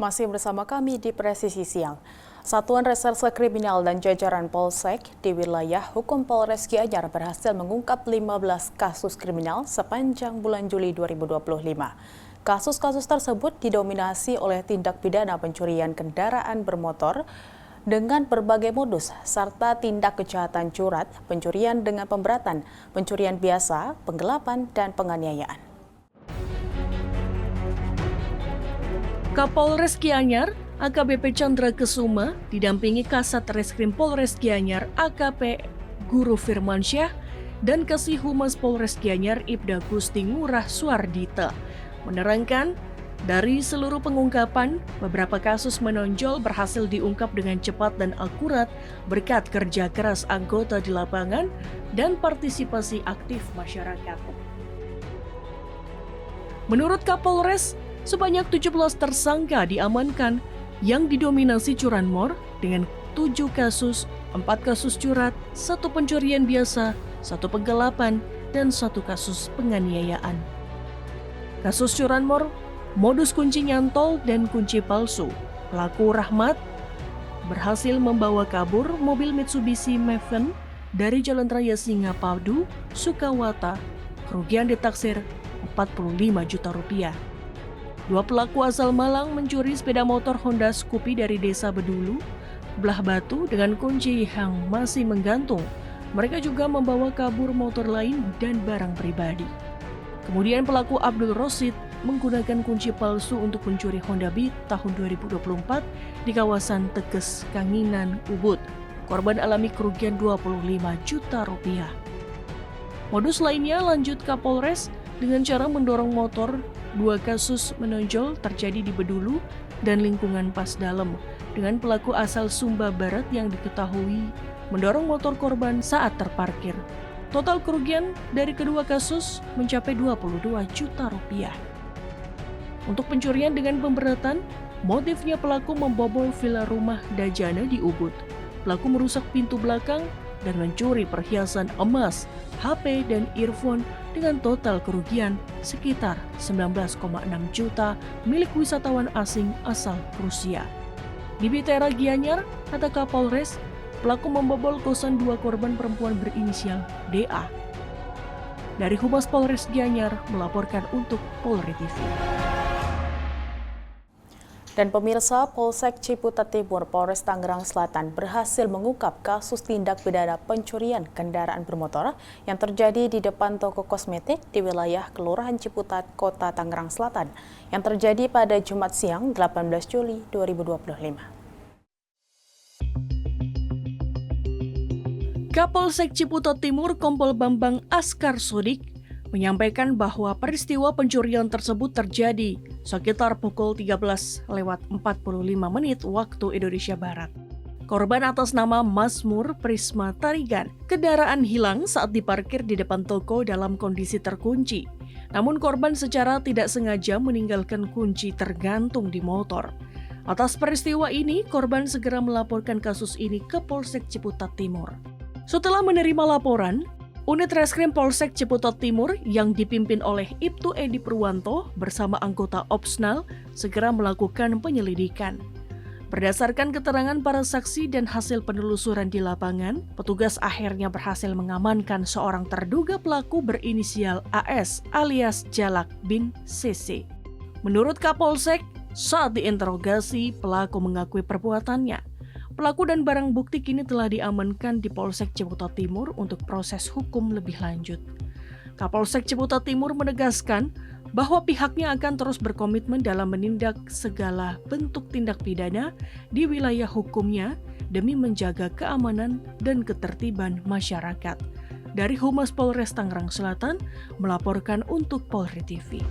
Masih bersama kami di Presisi Siang. Satuan Reserse Kriminal dan jajaran Polsek di wilayah hukum Polres Gianyar berhasil mengungkap 15 kasus kriminal sepanjang bulan Juli 2025. Kasus-kasus tersebut didominasi oleh tindak pidana pencurian kendaraan bermotor dengan berbagai modus, serta tindak kejahatan curat, pencurian dengan pemberatan, pencurian biasa, penggelapan, dan penganiayaan. Kapolres Gianyar, AKBP Chandra Kesuma, didampingi Kasat Reskrim Polres Gianyar, AKP Guru Firmansyah, dan Kasih Humas Polres Gianyar, Ibda Gusti Ngurah Suardita, menerangkan dari seluruh pengungkapan, beberapa kasus menonjol berhasil diungkap dengan cepat dan akurat berkat kerja keras anggota di lapangan dan partisipasi aktif masyarakat. Menurut Kapolres, sebanyak 17 tersangka diamankan yang didominasi curanmor dengan 7 kasus, 4 kasus curat, 1 pencurian biasa, 1 penggelapan, dan 1 kasus penganiayaan. Kasus curanmor, modus kunci nyantol dan kunci palsu. Pelaku Rahmat berhasil membawa kabur mobil Mitsubishi Maven dari Jalan Raya Singapadu, Sukawata. Kerugian ditaksir 45 juta rupiah. 2 pelaku asal Malang mencuri sepeda motor Honda Scoopy dari desa Bedulu, Belah Batu dengan kunci yang masih menggantung. Mereka juga membawa kabur motor lain dan barang pribadi. Kemudian pelaku Abdul Rosid menggunakan kunci palsu untuk mencuri Honda Beat tahun 2024 di kawasan Teges, Kanginan, Ubud. Korban alami kerugian 25 juta rupiah. Modus lainnya lanjut Kapolres dengan cara mendorong motor. 2 kasus menonjol terjadi di Bedulu dan lingkungan Pas Dalem dengan pelaku asal Sumba Barat yang diketahui mendorong motor korban saat terparkir. Total kerugian dari kedua kasus mencapai 22 juta rupiah. Untuk pencurian dengan pemberatan, motifnya pelaku membobol villa rumah Dajana di Ubud. Pelaku merusak pintu belakang dan mencuri perhiasan emas, HP, dan earphone dengan total kerugian sekitar 19,6 juta milik wisatawan asing asal Rusia. Di Bitera Gianyar, kata Kapolres, pelaku membobol kosan 2 korban perempuan berinisial DA. Dari Humas Polres Gianyar melaporkan untuk Polri TV. Dan pemirsa, Polsek Ciputat Timur, Polres Tangerang Selatan berhasil mengungkap kasus tindak pidana pencurian kendaraan bermotor yang terjadi di depan toko kosmetik di wilayah Kelurahan Ciputat, Kota Tangerang Selatan, yang terjadi pada Jumat siang 18 Juli 2025. Kapolsek Ciputat Timur Kompol Bambang Askar Sodik menyampaikan bahwa peristiwa pencurian tersebut terjadi sekitar pukul 13:45 waktu Indonesia Barat. Korban atas nama Mazmur Prisma Tarigan, kendaraan hilang saat diparkir di depan toko dalam kondisi terkunci. Namun korban secara tidak sengaja meninggalkan kunci tergantung di motor. Atas peristiwa ini, korban segera melaporkan kasus ini ke Polsek Ciputat Timur. Setelah menerima laporan, Unit Reskrim Polsek Ciputat Timur yang dipimpin oleh Ibtu Edi Purwanto bersama anggota Opsnal segera melakukan penyelidikan. Berdasarkan keterangan para saksi dan hasil penelusuran di lapangan, petugas akhirnya berhasil mengamankan seorang terduga pelaku berinisial AS alias Jalak bin CC. Menurut Kapolsek, saat diinterogasi, pelaku mengakui perbuatannya. Pelaku dan barang bukti kini telah diamankan di Polsek Ciputat Timur untuk proses hukum lebih lanjut. Kapolsek Ciputat Timur menegaskan bahwa pihaknya akan terus berkomitmen dalam menindak segala bentuk tindak pidana di wilayah hukumnya demi menjaga keamanan dan ketertiban masyarakat. Dari Humas Polres Tangerang Selatan melaporkan untuk Polri TV.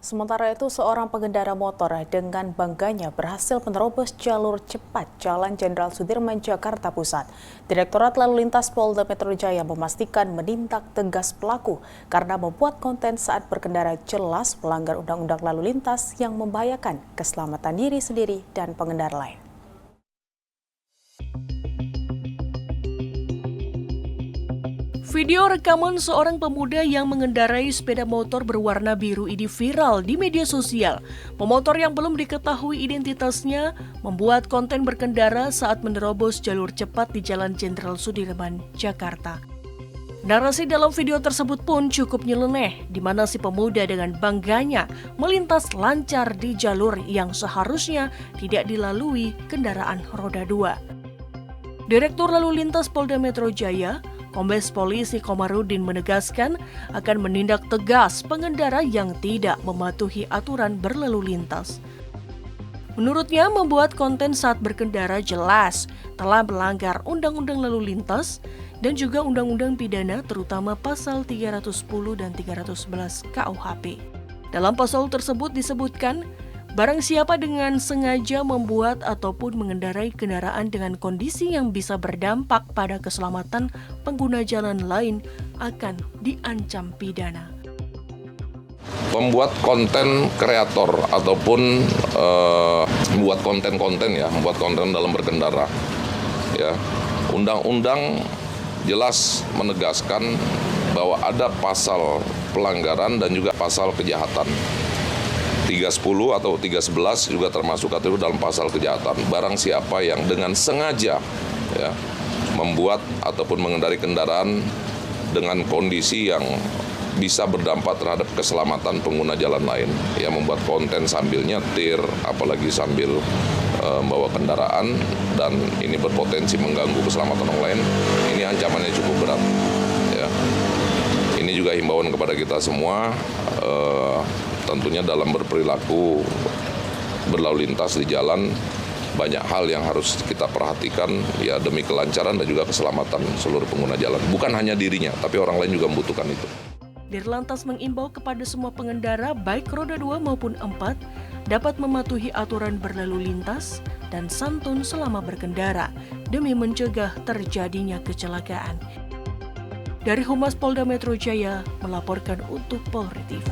Sementara itu, seorang pengendara motor dengan bangganya berhasil menerobos jalur cepat Jalan Jenderal Sudirman, Jakarta Pusat. Direktorat Lalu Lintas Polda Metro Jaya memastikan menindak tegas pelaku karena membuat konten saat berkendara jelas melanggar undang-undang lalu lintas yang membahayakan keselamatan diri sendiri dan pengendara lain. Video rekaman seorang pemuda yang mengendarai sepeda motor berwarna biru ini viral di media sosial. Pemotor yang belum diketahui identitasnya membuat konten berkendara saat menerobos jalur cepat di Jalan Jenderal Sudirman, Jakarta. Narasi dalam video tersebut pun cukup nyeleneh, di mana si pemuda dengan bangganya melintas lancar di jalur yang seharusnya tidak dilalui kendaraan roda 2. Direktur Lalu Lintas Polda Metro Jaya, Kombes Polisi Komarudin menegaskan akan menindak tegas pengendara yang tidak mematuhi aturan berlalu lintas. Menurutnya, membuat konten saat berkendara jelas telah melanggar Undang-Undang Lalu Lintas dan juga Undang-Undang Pidana terutama pasal 310 dan 311 KUHP. Dalam pasal tersebut disebutkan, barang siapa dengan sengaja membuat ataupun mengendarai kendaraan dengan kondisi yang bisa berdampak pada keselamatan pengguna jalan lain akan diancam pidana. Membuat konten kreator ataupun membuat konten dalam berkendara. Ya, undang-undang jelas menegaskan bahwa ada pasal pelanggaran dan juga pasal kejahatan. 310 atau 311 juga termasuk kategori dalam pasal kejahatan. Barang siapa yang dengan sengaja ya, membuat ataupun mengendarai kendaraan dengan kondisi yang bisa berdampak terhadap keselamatan pengguna jalan lain, ya membuat konten sambil nyetir, apalagi sambil membawa kendaraan dan ini berpotensi mengganggu keselamatan orang lain, ini ancamannya cukup berat. Ya. Ini juga himbauan kepada kita semua. Tentunya dalam berperilaku berlalu lintas di jalan banyak hal yang harus kita perhatikan ya demi kelancaran dan juga keselamatan seluruh pengguna jalan. Bukan hanya dirinya, tapi orang lain juga membutuhkan itu. Dirlantas mengimbau kepada semua pengendara baik roda 2 maupun 4 dapat mematuhi aturan berlalu lintas dan santun selama berkendara demi mencegah terjadinya kecelakaan. Dari Humas Polda Metro Jaya melaporkan untuk Polri TV.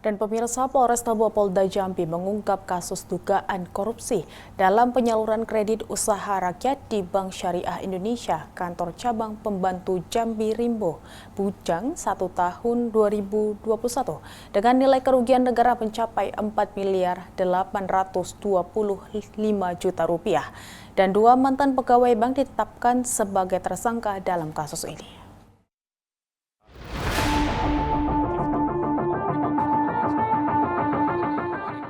Dan pemirsa, Polresta Polda Jambi mengungkap kasus dugaan korupsi dalam penyaluran kredit usaha rakyat di Bank Syariah Indonesia, kantor cabang pembantu Jambi Rimbo, Bujang 1 tahun 2021 dengan nilai kerugian negara mencapai 4.825 juta rupiah. Dan 2 mantan pegawai bank ditetapkan sebagai tersangka dalam kasus ini.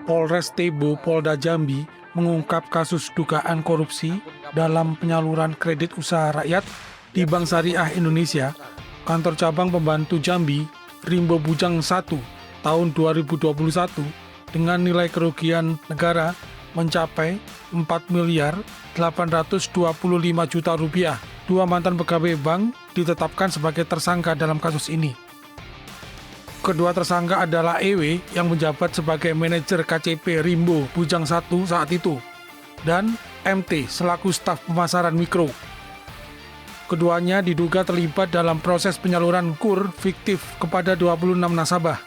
Polres Tebo Polda Jambi mengungkap kasus dugaan korupsi dalam penyaluran kredit usaha rakyat di Bank Syariah Indonesia, kantor cabang pembantu Jambi, Rimbo Bujang 1 tahun 2021 dengan nilai kerugian negara mencapai 4.825 juta rupiah. 2 mantan pegawai bank ditetapkan sebagai tersangka dalam kasus ini. Kedua tersangka adalah EW yang menjabat sebagai manajer KCP Rimbo Bujang 1 saat itu dan MT selaku staf pemasaran mikro. Keduanya diduga terlibat dalam proses penyaluran KUR fiktif kepada 26 nasabah.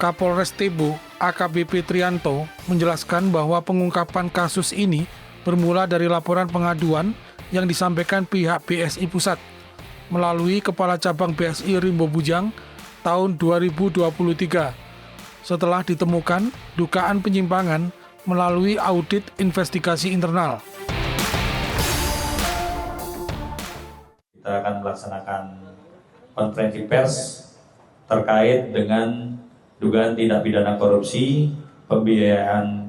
Kapolres Tebo AKBP Trianto menjelaskan bahwa pengungkapan kasus ini bermula dari laporan pengaduan yang disampaikan pihak BSI Pusat melalui Kepala Cabang BSI Rimbo Bujang tahun 2023 setelah ditemukan dugaan penyimpangan melalui audit investigasi internal. Kita akan melaksanakan konferensi pers terkait dengan dugaan tindak pidana korupsi pembiayaan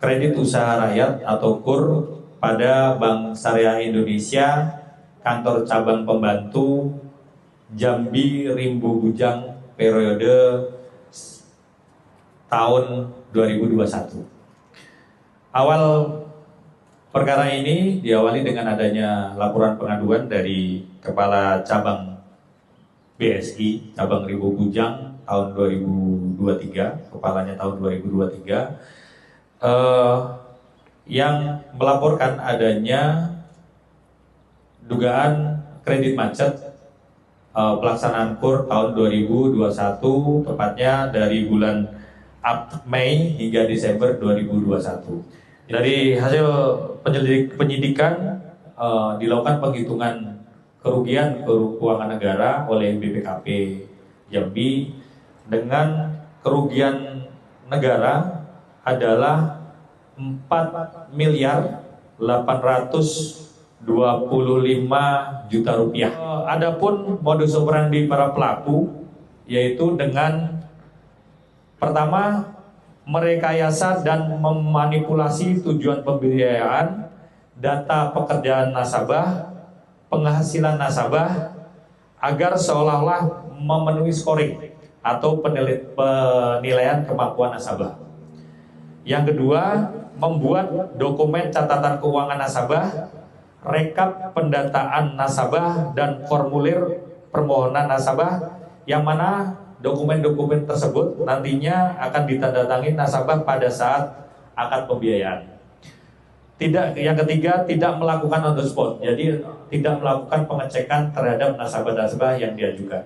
kredit usaha rakyat atau KUR pada Bank Syariah Indonesia, kantor cabang pembantu Jambi Rimbo Bujang periode tahun 2021. Awal perkara ini diawali dengan adanya laporan pengaduan dari Kepala Cabang BSI, Cabang Rimbo Bujang tahun 2023, kepalanya tahun 2023, yang melaporkan adanya dugaan kredit macet pelaksanaan KUR tahun 2021, tepatnya dari bulan Mei hingga Desember 2021. Dari hasil penyidikan dilakukan penghitungan kerugian keuangan negara oleh BPKP Jambi dengan kerugian negara adalah 4 miliar 825 juta rupiah. Adapun modus operandi para pelaku yaitu dengan pertama merekayasa dan memanipulasi tujuan pembiayaan, data pekerjaan nasabah, penghasilan nasabah agar seolah-olah memenuhi scoring atau penilaian kemampuan nasabah. Yang kedua, membuat dokumen catatan keuangan nasabah, rekap pendataan nasabah, dan formulir permohonan nasabah, yang mana dokumen-dokumen tersebut nantinya akan ditandatangani nasabah pada saat akad pembiayaan. Yang ketiga, tidak melakukan on the spot, jadi tidak melakukan pengecekan terhadap nasabah-nasabah yang diajukan.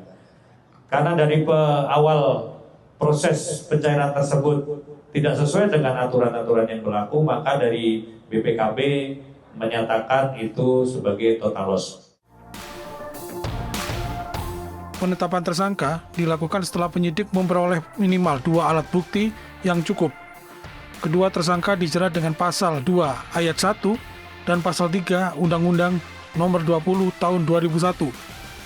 Karena dari awal proses pencairan tersebut tidak sesuai dengan aturan-aturan yang berlaku, maka dari BPKB menyatakan itu sebagai total loss. Penetapan tersangka dilakukan setelah penyidik memperoleh minimal 2 alat bukti yang cukup. Kedua tersangka dijerat dengan pasal 2 ayat 1 dan pasal 3 Undang-Undang Nomor 20 Tahun 2001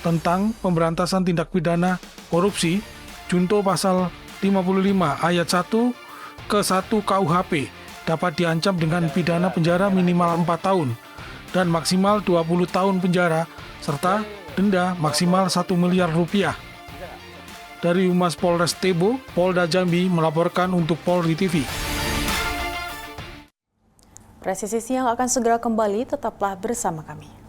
tentang pemberantasan tindak pidana korupsi, junto pasal 55 ayat 1 ke 1 KUHP dapat diancam dengan pidana penjara minimal 4 tahun dan maksimal 20 tahun penjara serta denda maksimal 1 miliar rupiah. Dari Humas Polres Tebo, Polda Jambi melaporkan untuk Polri TV. Presisi Siang akan segera kembali, tetaplah bersama kami.